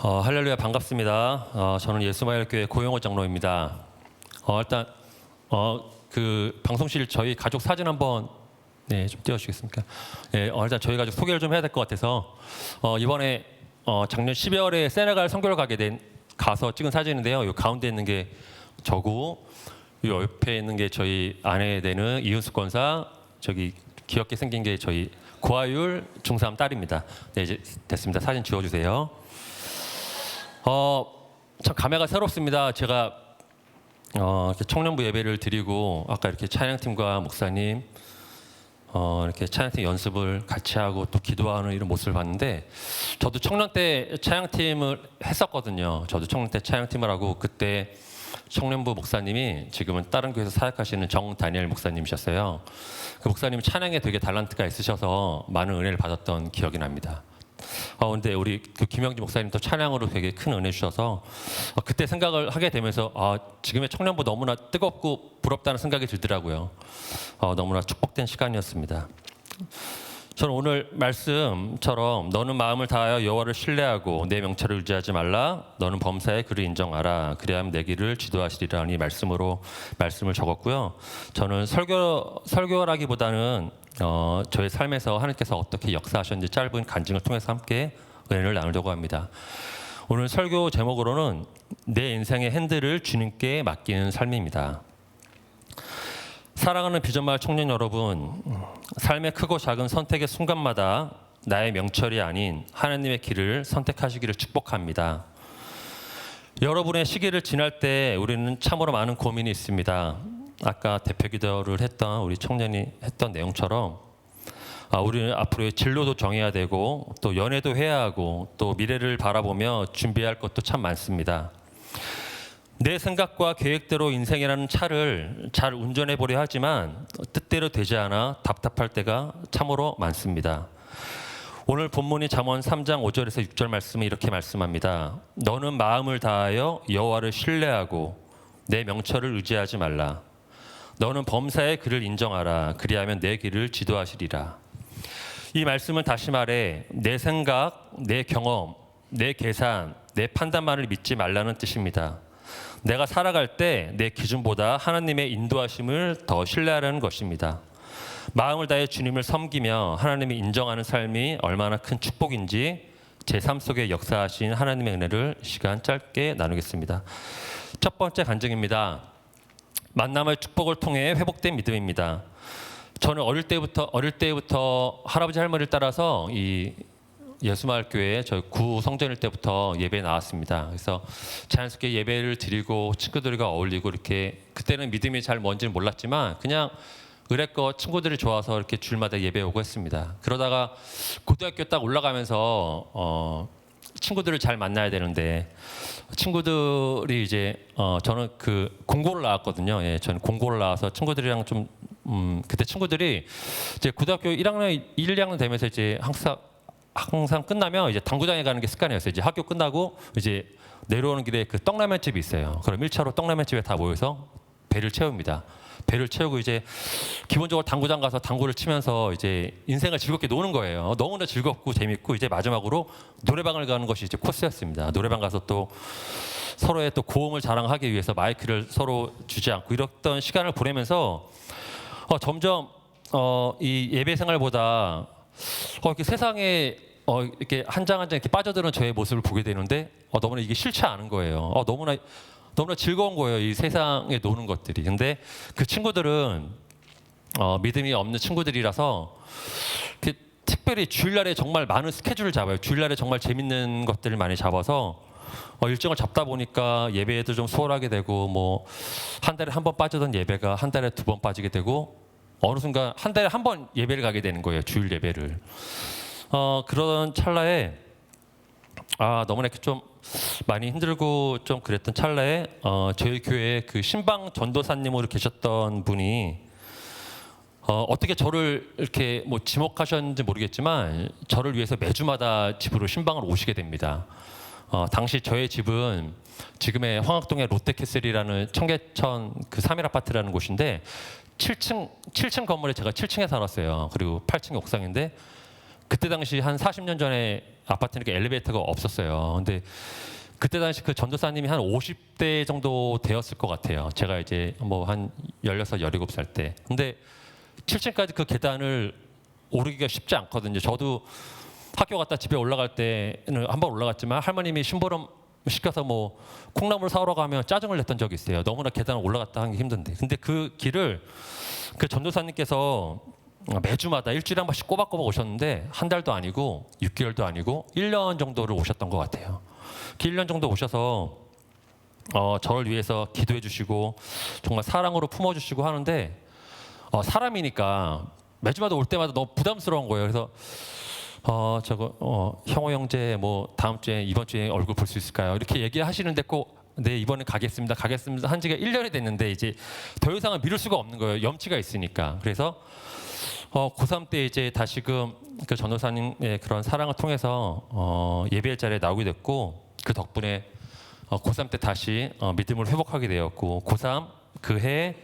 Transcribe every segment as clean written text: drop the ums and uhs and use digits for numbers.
할렐루야 반갑습니다. 저는 예수마을교회 고영호 장로입니다. 일단 그 방송실 저희 가족 사진 한번 좀 띄워주시겠습니까? 일단 저희 가족 소개를 좀 해야 될 것 같아서 이번에 작년 12월에 세네갈 선교를 가서 찍은 사진인데요. 이 가운데 있는 게 저고, 이 옆에 있는 게 저희 아내 되는 이윤숙 권사, 저기 귀엽게 생긴 게 저희 고아율 중3 딸입니다. 네, 이제 됐습니다. 사진 지워주세요. 참 감회가 새롭습니다. 제가 이렇게 청년부 예배를 드리고 아까 이렇게 찬양팀과 목사님 이렇게 찬양팀 연습을 같이 하고 또 기도하는 이런 모습을 봤는데, 저도 청년 때 찬양팀을 했었거든요. 저도 청년 때 찬양팀을 하고, 그때 청년부 목사님이 지금은 다른 교회에서 사역하시는 정다니엘 목사님이셨어요. 그 목사님은 찬양에 되게 달란트가 있으셔서 많은 은혜를 받았던 기억이 납니다. 근데 우리 그 김영지 목사님도 찬양으로 되게 큰 은혜 주셔서 그때 생각을 하게 되면서 지금의 청년부 너무나 뜨겁고 부럽다는 생각이 들더라고요. 너무나 축복된 시간이었습니다. 저는 오늘 말씀처럼 너는 마음을 다하여 여호와를 신뢰하고 내 명철을 의지하지 말라. 너는 범사에 그를 인정하라. 그리하면 내 길을 지도하시리라. 이 말씀을 적었고요. 저는 설교라기보다는 저의 삶에서 하나님께서 어떻게 역사하셨는지 짧은 간증을 통해서 함께 은혜를 나누려고 합니다. 오늘 설교 제목으로는 내 인생의 핸들을 주님께 맡기는 삶입니다. 사랑하는 비전마을 청년 여러분, 삶의 크고 작은 선택의 순간마다 나의 명철이 아닌 하나님의 길을 선택하시기를 축복합니다. 여러분의 시기를 지날 때 우리는 참으로 많은 고민이 있습니다. 아까 대표 기도를 했던 우리 청년이 했던 내용처럼 우리는 앞으로의 진로도 정해야 되고 또 연애도 해야 하고 또 미래를 바라보며 준비할 것도 참 많습니다. 내 생각과 계획대로 인생이라는 차를 잘 운전해 보려 하지만 뜻대로 되지 않아 답답할 때가 참으로 많습니다. 오늘 본문이 잠언 3장 5절에서 6절 말씀이 이렇게 말씀합니다. 너는 마음을 다하여 여호와를 신뢰하고 내 명철을 의지하지 말라. 너는 범사에 그를 인정하라. 그리하면 내 길을 지도하시리라. 이 말씀은 다시 말해 내 생각, 내 경험, 내 계산, 내 판단만을 믿지 말라는 뜻입니다. 내가 살아갈 때 내 기준보다 하나님의 인도하심을 더 신뢰하라는 것입니다. 마음을 다해 주님을 섬기며 하나님이 인정하는 삶이 얼마나 큰 축복인지 제 삶 속에 역사하신 하나님의 은혜를 시간 짧게 나누겠습니다. 첫 번째 간증입니다. 만남의 축복을 통해 회복된 믿음입니다. 저는 어릴 때부터 할아버지 할머니를 따라서 이 예수마을교회 저희 구 성전일 때부터 예배에 나왔습니다. 그래서 자연스럽게 예배를 드리고 친구들과 어울리고 이렇게, 그때는 믿음이 잘 뭔지는 몰랐지만 그냥 의뢰껏 친구들이 좋아서 이렇게 주일마다 예배 오고 했습니다. 그러다가 고등학교 딱 올라가면서 친구들을 잘 만나야 되는데 친구들이 이제 저는 그 공고를 나왔거든요. 저는 공고를 나와서 친구들이랑 좀 그때 친구들이 이제 고등학교 1학년 1, 2학년 되면서 이제 항상 끝나면 이제 당구장에 가는 게 습관이었어요. 이제 학교 끝나고 이제 내려오는 길에 그 떡라면집이 있어요. 그럼 1차로 떡라면집에 다 모여서 배를 채웁니다. 배를 채우고 이제 기본적으로 당구장 가서 당구를 치면서 이제 인생을 즐겁게 노는 거예요. 너무나 즐겁고 재밌고 이제 마지막으로 노래방을 가는 것이 이제 코스였습니다. 노래방 가서 또 서로의 또 고음을 자랑하기 위해서 마이크를 서로 주지 않고 이랬던 시간을 보내면서 점점 이 예배 생활보다 이렇게 세상에 이렇게 한 장 한 장 이렇게 빠져드는 저의 모습을 보게 되는데 너무나 이게 싫지 않은 거예요. 너무나 즐거운 거예요. 이 세상에 노는 것들이. 근데 그 친구들은 믿음이 없는 친구들이라서 특별히 주일날에 정말 많은 스케줄을 잡아요. 주일날에 정말 재밌는 것들을 많이 잡아서 일정을 잡다 보니까 예배에도 좀 수월하게 되고, 뭐 한 달에 한 번 빠지던 예배가 한 달에 2번 빠지게 되고, 어느 순간 한 달에 한 번 예배를 가게 되는 거예요. 주일 예배를. 그러던 찰나에 너무나 이렇게 좀 많이 힘들고 좀 그랬던 찰나에 저희 교회에 그 신방 전도사님으로 계셨던 분이 어떻게 저를 이렇게 뭐 지목하셨는지 모르겠지만 저를 위해서 매주마다 집으로 신방을 오시게 됩니다. 당시 저의 집은 지금의 황학동의 롯데캐슬이라는 청계천 그 3일 아파트라는 곳인데 7층 건물에 제가 7층에 살았어요. 그리고 8층 옥상인데 그때 당시 한 40년 전에 아파트니까 엘리베이터가 없었어요. 근데 그때 당시 그 전도사님이 한 50대 정도 되었을 것 같아요. 제가 이제 뭐 한 16, 17살 때. 근데 7층까지 그 계단을 오르기가 쉽지 않거든요. 저도 학교 갔다 집에 올라갈 때는 한번 올라갔지만 할머님이 심부름 시켜서 뭐 콩나물 사오러 가면 짜증을 냈던 적이 있어요. 너무나 계단을 올라갔다 하는 게 힘든데. 근데 그 길을 그 전도사님께서 매주마다 일주일에 한 번씩 꼬박꼬박 오셨는데 한 달도 아니고 6개월도 아니고 1년 정도를 오셨던 것 같아요. 1년 정도 오셔서 저를 위해서 기도해 주시고 정말 사랑으로 품어주시고 하는데 사람이니까 매주마다 올 때마다 너무 부담스러운 거예요. 그래서 형호 형제 뭐 다음 주에 이번 주에 얼굴 볼 수 있을까요? 이렇게 얘기하시는데 꼭 네 이번에 가겠습니다 한 지가 1년이 됐는데 이제 더 이상은 미룰 수가 없는 거예요. 염치가 있으니까. 그래서 고3 때 이제 다시금 그 전도사님의 그런 사랑을 통해서 예배의 자리에 나오게 됐고 그 덕분에 고3 때 다시 믿음을 회복하게 되었고 고3 그해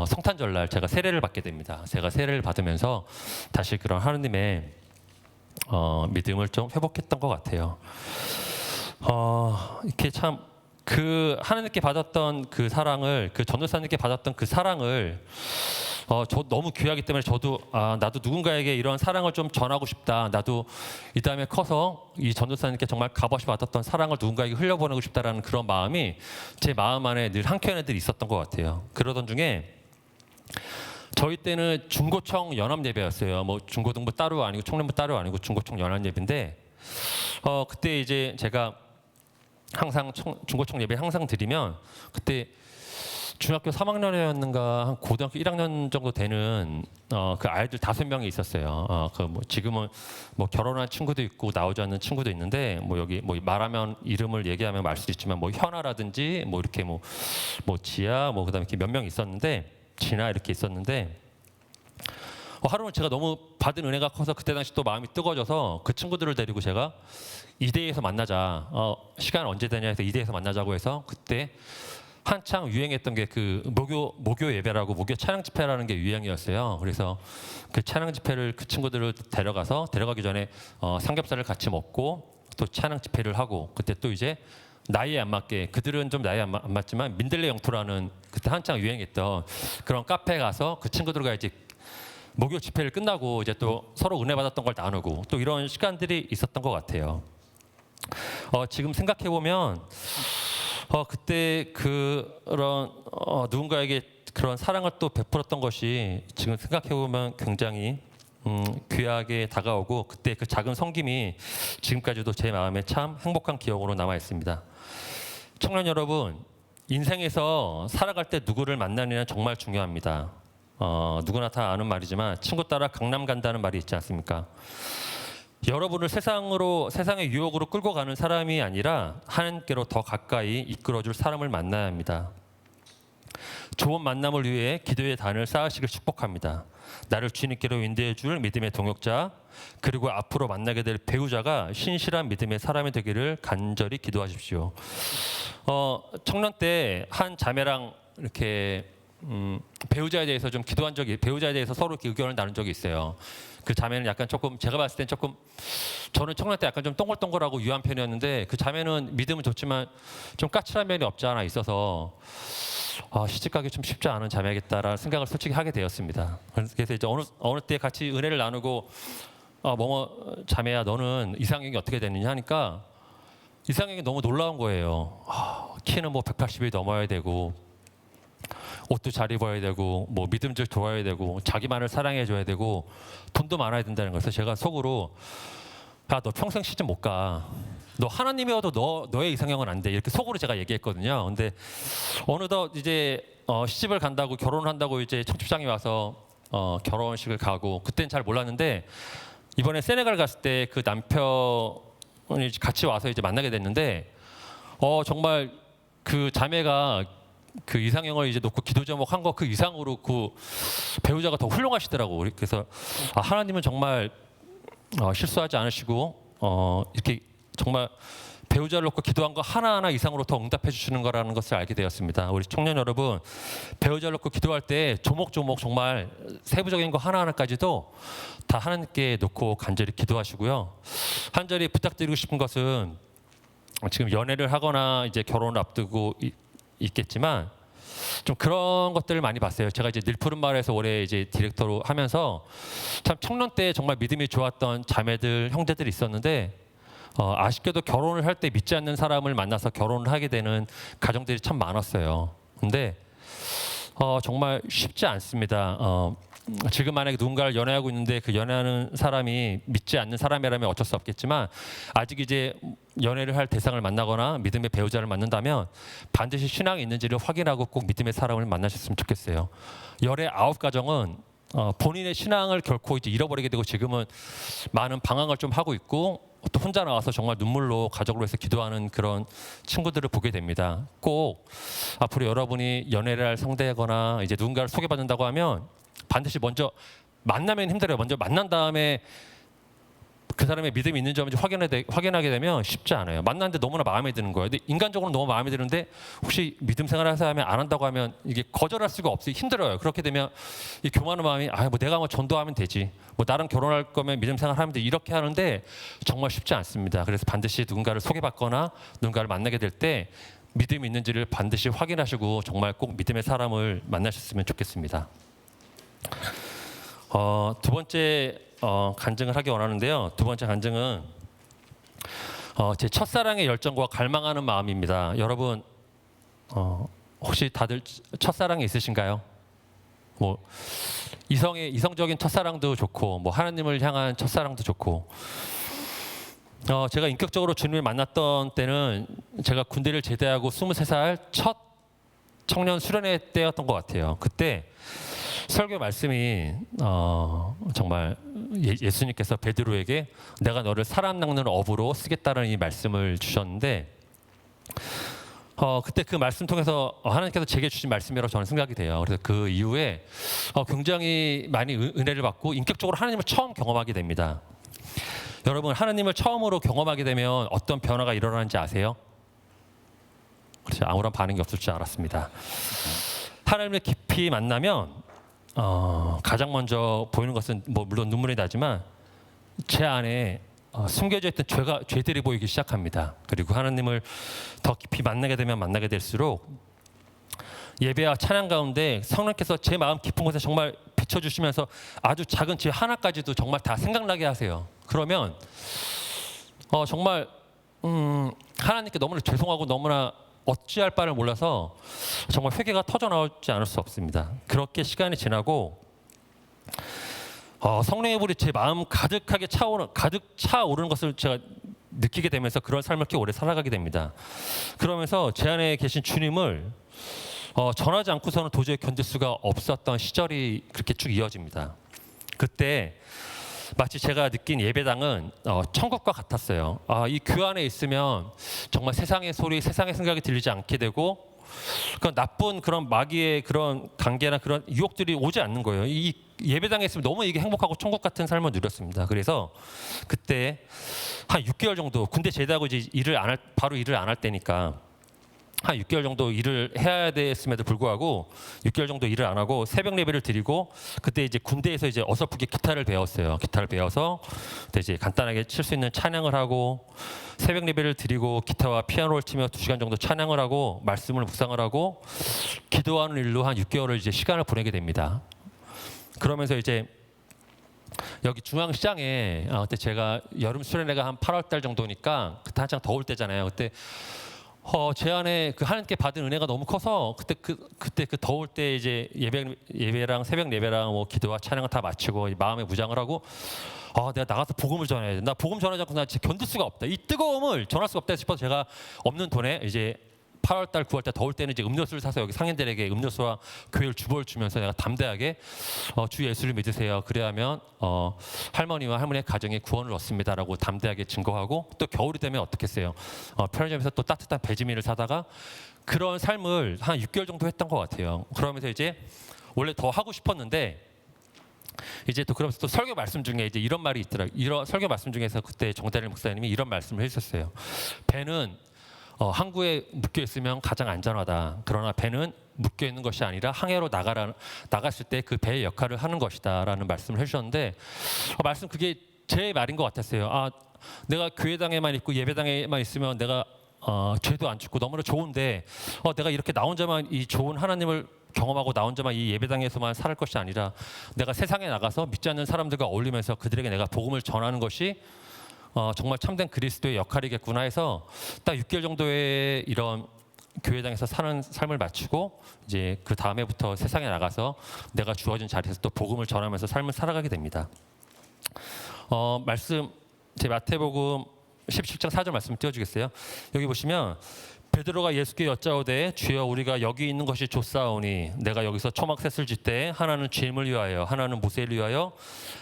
성탄절날 제가 세례를 받게 됩니다. 제가 세례를 받으면서 다시 그런 하느님의 믿음을 좀 회복했던 것 같아요. 이렇게 참 그 하느님께 받았던 그 사랑을 그 전도사님께 받았던 그 사랑을 저 너무 귀하기 때문에 저도 나도 누군가에게 이런 사랑을 좀 전하고 싶다. 나도 이 다음에 커서 이 전도사님께 정말 값없이 받았던 사랑을 누군가에게 흘려보내고 싶다라는 그런 마음이 제 마음 안에 늘 한켠에 늘 있었던 것 같아요. 그러던 중에 저희 때는 중고청 연합 예배였어요. 뭐 중고등부 따로 아니고 청년부 따로 아니고 중고청 연합 예배인데 그때 이제 제가 항상 중고청 예배 항상 드리면 그때 중학교 3학년이었는가 한 고등학교 1학년 정도 되는 그 아이들 5명이 있었어요. 그 뭐 지금은 뭐 결혼한 친구도 있고 나오지 않는 친구도 있는데 뭐 여기 뭐 말하면 이름을 얘기하면 말 수 있지만 뭐 현아라든지 뭐 이렇게 뭐 지아 뭐 그다음에 이렇게 몇 명 있었는데 진아 이렇게 있었는데 하루는 제가 너무 받은 은혜가 커서 그때 당시 또 마음이 뜨거워져서 그 친구들을 데리고 제가 이대에서 만나자. 시간 언제 되냐 해서 이대에서 만나자고 해서 그때 한창 유행했던 게 그 목요 예배라고 목요 찬양 집회라는 게 유행이었어요. 그래서 그 찬양 집회를 그 친구들을 데려가기 전에 삼겹살을 같이 먹고 또 찬양 집회를 하고 그때 또 이제 나이에 안 맞게 그들은 좀 나이에 안 맞지만 민들레 영토라는 그때 한창 유행했던 그런 카페 가서 그 친구들과 이제 목요 집회를 끝나고 이제 또 서로 은혜 받았던 걸 나누고 또 이런 시간들이 있었던 것 같아요. 지금 생각해 보면 그때 그런 누군가에게 그런 사랑을 또 베풀었던 것이 지금 생각해 보면 굉장히 귀하게 다가오고 그때 그 작은 섬김이 지금까지도 제 마음에 참 행복한 기억으로 남아 있습니다. 청년 여러분, 인생에서 살아갈 때 누구를 만나느냐는 정말 중요합니다. 누구나 다 아는 말이지만 친구 따라 강남 간다는 말이 있지 않습니까? 여러분을 세상의 유혹으로 끌고 가는 사람이 아니라 하나님께로 더 가까이 이끌어줄 사람을 만나야 합니다. 좋은 만남을 위해 기도의 단을 쌓으시길 축복합니다. 나를 주님께로 인도해 줄 믿음의 동역자 그리고 앞으로 만나게 될 배우자가 신실한 믿음의 사람이 되기를 간절히 기도하십시오. 청년 때 한 자매랑 이렇게 배우자에 대해서 좀 기도한 적이 배우자에 대해서 서로 이렇게 의견을 나눈 적이 있어요. 그 자매는 약간 조금 제가 봤을 땐 조금 저는 청년 때 약간 좀 동글동글하고 유한 편이었는데 그 자매는 믿음은 좋지만 좀 까칠한 면이 없지 않아 있어서 시집가기 좀 쉽지 않은 자매겠다라는 생각을 솔직히 하게 되었습니다. 그래서 이제 어느 때 같이 은혜를 나누고 자매야 너는 이상형이 어떻게 되느냐 하니까 이상형이 너무 놀라운 거예요. 키는 뭐 180이 넘어야 되고 옷도 잘 입어야 되고 뭐 믿음직 좋아야 되고 자기만을 사랑해 줘야 되고 돈도 많아야 된다는 거예요. 그래서 제가 속으로 야 너 평생 시집 못 가. 너 하나님이어도 너의 이상형은 안 돼. 이렇게 속으로 제가 얘기했거든요. 근데 어느덧 이제 시집을 간다고 결혼을 한다고 이제 청첩장이 와서 결혼식을 가고 그때는 잘 몰랐는데 이번에 세네갈 갔을 때 그 남편이 같이 와서 이제 만나게 됐는데 정말 그 자매가 그 이상형을 이제 놓고 기도 제목한 거 그 이상으로 그 배우자가 더 훌륭하시더라고. 그래서 하나님은 정말 실수하지 않으시고 이렇게 정말 배우자를 놓고 기도한 거 하나하나 이상으로 더 응답해 주시는 거라는 것을 알게 되었습니다. 우리 청년 여러분, 배우자를 놓고 기도할 때 조목조목 정말 세부적인 거 하나하나까지도 다 하나님께 놓고 간절히 기도하시고요. 한절히 부탁드리고 싶은 것은 지금 연애를 하거나 이제 결혼을 앞두고 있겠지만 좀 그런 것들을 많이 봤어요. 제가 이제 늘푸른 마을에서 올해 이제 디렉터로 하면서 참 청년 때 정말 믿음이 좋았던 자매들, 형제들이 있었는데 아쉽게도 결혼을 할 때 믿지 않는 사람을 만나서 결혼을 하게 되는 가정들이 참 많았어요. 근데 정말 쉽지 않습니다. 지금 만약에 누군가를 연애하고 있는데 그 연애하는 사람이 믿지 않는 사람이라면 어쩔 수 없겠지만 아직 이제 연애를 할 대상을 만나거나 믿음의 배우자를 만난다면 반드시 신앙이 있는지를 확인하고 꼭 믿음의 사람을 만나셨으면 좋겠어요. 열의 9가정은 본인의 신앙을 결코 이제 잃어버리게 되고 지금은 많은 방황을 좀 하고 있고 또 혼자 나와서 정말 눈물로 가족으로 해서 기도하는 그런 친구들을 보게 됩니다. 꼭 앞으로 여러분이 연애를 할 상대거나 이제 누군가를 소개받는다고 하면 반드시 먼저 만나면 힘들어요. 먼저 만난 다음에 그 사람의 믿음이 있는지 없는지 확인하게 되면 쉽지 않아요. 만났는데 너무나 마음에 드는 거예요. 근데 인간적으로 너무 마음에 드는데 혹시 믿음 생활을 해서 하면 안 한다고 하면 이게 거절할 수가 없어요. 힘들어요. 그렇게 되면 이 교만한 마음이 뭐 내가 뭐 전도하면 되지. 뭐 나랑 결혼할 거면 믿음 생활하면 돼. 이렇게 하는데 정말 쉽지 않습니다. 그래서 반드시 누군가를 소개받거나 누군가를 만나게 될 때 믿음이 있는지를 반드시 확인하시고 정말 꼭 믿음의 사람을 만나셨으면 좋겠습니다. 두 번째 간증을 하기 원하는데요. 두 번째 간증은 제 첫사랑의 열정과 갈망하는 마음입니다. 여러분 혹시 다들 첫사랑이 있으신가요? 뭐 이성적인 첫사랑도 좋고 뭐 하나님을 향한 첫사랑도 좋고 제가 인격적으로 주님을 만났던 때는 제가 군대를 제대하고 23살 첫 청년 수련회 때였던 것 같아요. 그때 설교 말씀이 정말 예수님께서 베드로에게 내가 너를 사람 낚는 어부로 쓰겠다는 이 말씀을 주셨는데 그때 그 말씀 통해서 하나님께서 제게 주신 말씀이라고 저는 생각이 돼요. 그래서 그 이후에 굉장히 많이 은혜를 받고 인격적으로 하나님을 처음 경험하게 됩니다. 여러분 하나님을 처음으로 경험하게 되면 어떤 변화가 일어나는지 아세요? 그렇죠. 아무런 반응이 없을 줄 알았습니다. 하나님을 깊이 만나면 가장 먼저 보이는 것은 뭐 물론 눈물이 나지만 제 안에 숨겨져 있던 죄들이 보이기 시작합니다. 그리고 하나님을 더 깊이 만나게 되면 만나게 될수록 예배와 찬양 가운데 성령께서 제 마음 깊은 곳에 정말 비춰주시면서 아주 작은 죄 하나까지도 정말 다 생각나게 하세요. 그러면 정말 하나님께 너무나 죄송하고 너무나 어찌할 바를 몰라서 정말 회개가 터져나오지 않을 수 없습니다. 그렇게 시간이 지나고 성령의 불이 제 마음 가득 차오르는 것을 제가 느끼게 되면서 그런 삶을 꽤 오래 살아가게 됩니다. 그러면서 제 안에 계신 주님을 전하지 않고서는 도저히 견딜 수가 없었던 시절이 그렇게 쭉 이어집니다. 그때 마치 제가 느낀 예배당은 천국과 같았어요. 이 교회 안에 있으면 정말 세상의 소리, 세상의 생각이 들리지 않게 되고 그런 나쁜 그런 마귀의 그런 관계나 그런 유혹들이 오지 않는 거예요. 이 예배당에 있으면 너무 이게 행복하고 천국 같은 삶을 누렸습니다. 그래서 그때 한 6개월 정도 군대 제대하고 이제 바로 일을 안 할 때니까 한 6개월 정도 일을 해야 됐음에도 불구하고 6개월 정도 일을 안 하고 새벽 예배를 드리고 그때 이제 군대에서 이제 어설프게 기타를 배웠어요. 기타를 배워서 그때 이제 간단하게 칠 수 있는 찬양을 하고 새벽 예배를 드리고 기타와 피아노를 치며 2시간 정도 찬양을 하고 말씀을 묵상을 하고 기도하는 일로 한 6개월을 이제 시간을 보내게 됩니다. 그러면서 이제 여기 중앙시장에 그때 제가 여름 수련회가 한 8월 달 정도니까 그때 한창 더울 때잖아요. 그때 제 안에 그 하나님께 받은 은혜가 너무 커서 그때 그 더울 때 이제 예배랑 새벽 예배랑 뭐 기도와 찬양을 다 마치고 마음의 무장을 하고 내가 나가서 복음을 전해야 돼. 나 복음 전하지 않고 나 진짜 견딜 수가 없다. 이 뜨거움을 전할 수가 없다 싶어서 제가 없는 돈에 이제 8월 달, 9월 달 더울 때는 이제 음료수를 사서 여기 상인들에게 음료수와 교회를 주보를 주면서 내가 담대하게 주 예수를 믿으세요. 그래야면 할머니와 할머니의 가정에 구원을 얻습니다라고 담대하게 증거하고 또 겨울이 되면 어떻겠어요? 편의점에서 또 따뜻한 배지밀을 사다가 그런 삶을 한 6개월 정도 했던 것 같아요. 그러면서 이제 원래 더 하고 싶었는데 이제 또 그러면서 또 설교 말씀 중에 이제 이런 말이 있더라고요. 이런 설교 말씀 중에서 그때 정다일 목사님이 이런 말씀을 해주셨어요. 배는 항구에 묶여 있으면 가장 안전하다. 그러나 배는 묶여 있는 것이 아니라 항해로 나갔을 때 그 배의 역할을 하는 것이다라는 말씀을 해주셨는데 말씀 그게 제 말인 것 같았어요. 아, 내가 교회당에만 있고 예배당에만 있으면 내가 죄도 안 짓고 너무나 좋은데 내가 이렇게 나 혼자만 이 좋은 하나님을 경험하고 나 혼자만 이 예배당에서만 살 것이 아니라 내가 세상에 나가서 믿지 않는 사람들과 어울리면서 그들에게 내가 복음을 전하는 것이 정말 참된 그리스도의 역할이겠구나 해서 딱 6개월 정도의 이런 교회당에서 사는 삶을 마치고 이제 그 다음에부터 세상에 나가서 내가 주어진 자리에서 또 복음을 전하면서 삶을 살아가게 됩니다. 말씀 제 마태복음 17장 4절 말씀 띄워주겠어요? 여기 보시면 베드로가 예수께 여짜오되 주여 우리가 여기 있는 것이 좋사오니 내가 여기서 초막셋을 짓되 하나는 죄임을 위하여 하나는 모세를 위하여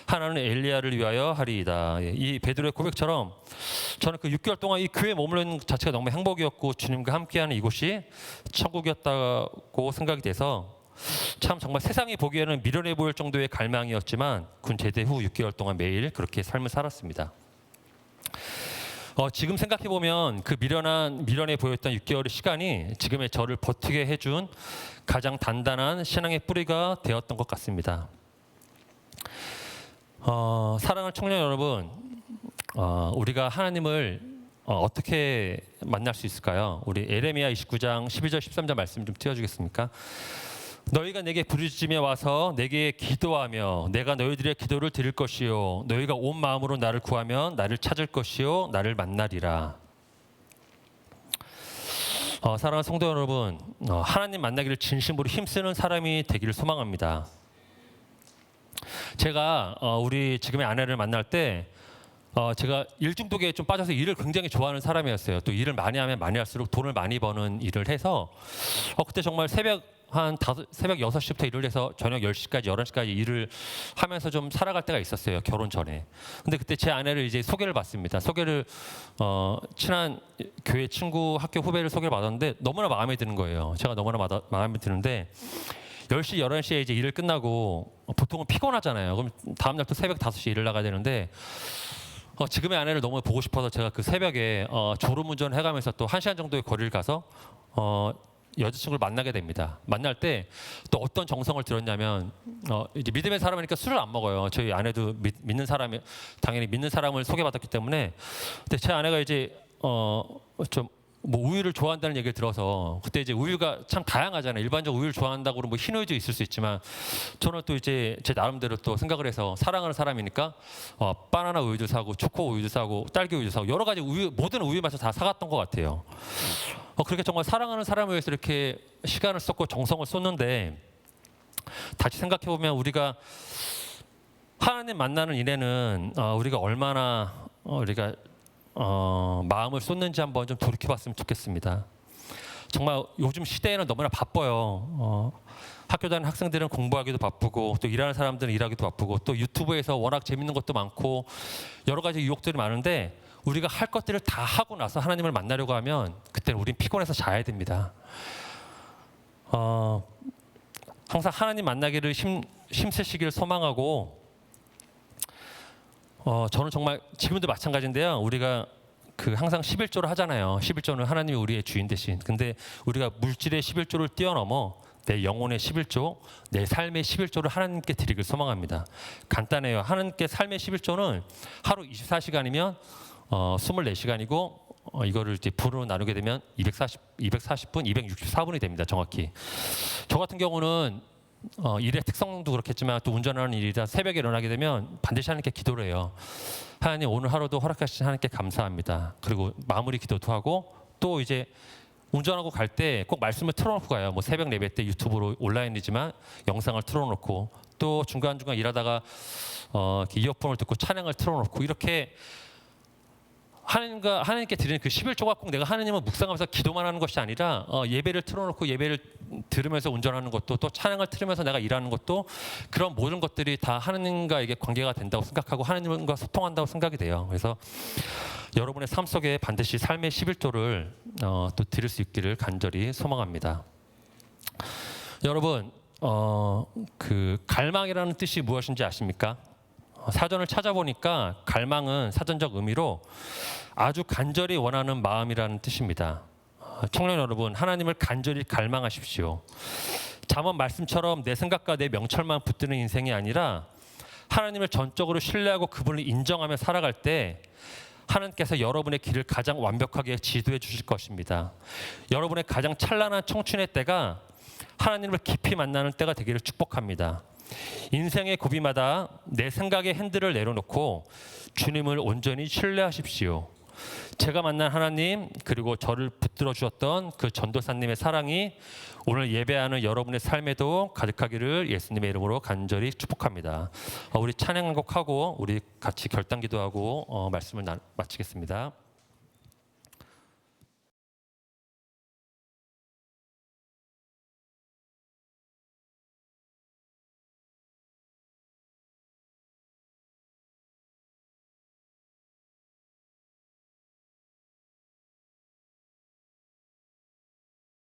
하나는 엘리야를 위하여 하리이다. 이 베드로의 고백처럼 저는 그 6개월 동안 이 교회에 머물러 있는 자체가 너무 행복이었고 주님과 함께하는 이곳이 천국이었다고 생각이 돼서 참 정말 세상이 보기에는 미련해 보일 정도의 갈망이었지만 군 제대 후 6개월 동안 매일 그렇게 삶을 살았습니다. 지금 생각해보면 그 미련해 보였던 6개월의 시간이 지금의 저를 버티게 해준 가장 단단한 신앙의 뿌리가 되었던 것 같습니다. 사랑하는 청년 여러분, 우리가 하나님을 어떻게 만날 수 있을까요? 우리 에레미야 29장 12절 13절 말씀 좀 띄워주겠습니까? 너희가 내게 부르짖으며 와서 내게 기도하며 내가 너희들의 기도를 들을 것이요 너희가 온 마음으로 나를 구하면 나를 찾을 것이요 나를 만나리라. 사랑하는 성도 여러분, 하나님 만나기를 진심으로 힘쓰는 사람이 되기를 소망합니다. 제가 우리 지금의 아내를 만날 때 제가 일 중독에 좀 빠져서 일을 굉장히 좋아하는 사람이었어요. 또 일을 많이 하면 많이 할수록 돈을 많이 버는 일을 해서 그때 정말 새벽 6시부터 일을 해서 저녁 10시까지 11시까지 일을 하면서 좀 살아갈 때가 있었어요. 결혼 전에. 근데 그때 제 아내를 이제 소개를 받습니다. 소개를 친한 교회 친구 학교 후배를 소개를 받았는데 너무나 마음에 드는 거예요. 제가 너무나 마음에 드는데 10시 11시에 이제 일을 끝나고 보통은 피곤하잖아요. 그럼 다음 날 또 새벽 5시에 일을 나가야 되는데 지금의 아내를 너무 보고 싶어서 제가 그 새벽에 졸음운전 해가면서 또 1시간 정도의 거리를 가서 여자친구를 만나게 됩니다. 만날 때 또 어떤 정성을 들었냐면 이제 믿음의 사람이니까 술을 안 먹어요. 저희 아내도 믿는 사람이 당연히 믿는 사람을 소개받았기 때문에 근데 제 아내가 이제 좀 뭐 우유를 좋아한다는 얘기를 들어서 그때 이제 우유가 참 다양하잖아요. 일반적으로 우유를 좋아한다고 뭐 흰 우유도 있을 수 있지만 저는 또 이제 제 나름대로 또 생각을 해서 사랑하는 사람이니까 바나나 우유도 사고 초코 우유도 사고 딸기 우유도 사고 여러 가지 우유 모든 우유 맛을 다 사갔던 것 같아요. 그렇게 정말 사랑하는 사람을 위해서 이렇게 시간을 썼고 정성을 쏟는데 다시 생각해 보면 우리가 하나님 만나는 일에는 우리가 얼마나 우리가 마음을 쏟는지 한번 좀 돌이켜봤으면 좋겠습니다. 정말 요즘 시대에는 너무나 바빠요. 학교 다니는 학생들은 공부하기도 바쁘고 또 일하는 사람들은 일하기도 바쁘고 또 유튜브에서 워낙 재밌는 것도 많고 여러 가지 유혹들이 많은데 우리가 할 것들을 다 하고 나서 하나님을 만나려고 하면 그때는 우린 피곤해서 자야 됩니다. 항상 하나님 만나기를 힘쓰시기를 소망하고 저는 정말 지금도 마찬가지인데요. 우리가 그 항상 11조를 하잖아요. 11조는 하나님이 우리의 주인 대신. 근데 우리가 물질의 11조를 뛰어넘어 내 영혼의 11조, 내 삶의 11조를 하나님께 드리길 소망합니다. 간단해요. 하나님께 삶의 11조는 하루 24시간이면 24시간이고 이거를 이제 분으로 나누게 되면 240분, 264분이 됩니다. 정확히. 저 같은 경우는 일의 특성도 그렇겠지만 또 운전하는 일이라 새벽에 일어나게 되면 반드시 하나님께 기도를 해요. 하나님 오늘 하루도 허락하신 하나님께 감사합니다. 그리고 마무리 기도도 하고 또 이제 운전하고 갈 때 꼭 말씀을 틀어놓고 가요. 뭐 새벽 예배 때 유튜브로 온라인이지만 영상을 틀어놓고 또 중간중간 일하다가 이어폰을 듣고 찬양을 틀어놓고 이렇게 하나님께 드리는 그 11조가 꼭 내가 하나님을 묵상하면서 기도만 하는 것이 아니라 예배를 틀어놓고 예배를 들으면서 운전하는 것도 또 찬양을 틀으면서 내가 일하는 것도 그런 모든 것들이 다 하나님과 이게 관계가 된다고 생각하고 하나님과 소통한다고 생각이 돼요. 그래서 여러분의 삶 속에 반드시 삶의 11조를 또 드릴 수 있기를 간절히 소망합니다. 여러분 그 갈망이라는 뜻이 무엇인지 아십니까? 사전을 찾아보니까 갈망은 사전적 의미로 아주 간절히 원하는 마음이라는 뜻입니다. 청년 여러분, 하나님을 간절히 갈망하십시오. 잠언 말씀처럼 내 생각과 내 명철만 붙드는 인생이 아니라 하나님을 전적으로 신뢰하고 그분을 인정하며 살아갈 때 하나님께서 여러분의 길을 가장 완벽하게 지도해 주실 것입니다. 여러분의 가장 찬란한 청춘의 때가 하나님을 깊이 만나는 때가 되기를 축복합니다. 인생의 고비마다 내 생각의 핸들을 내려놓고 주님을 온전히 신뢰하십시오. 제가 만난 하나님, 그리고 저를 붙들어 주셨던 그 전도사님의 사랑이 오늘 예배하는 여러분의 삶에도 가득하기를 예수님의 이름으로 간절히 축복합니다. 우리 찬양 한 곡하고 우리 같이 결단 기도하고 말씀을 마치겠습니다.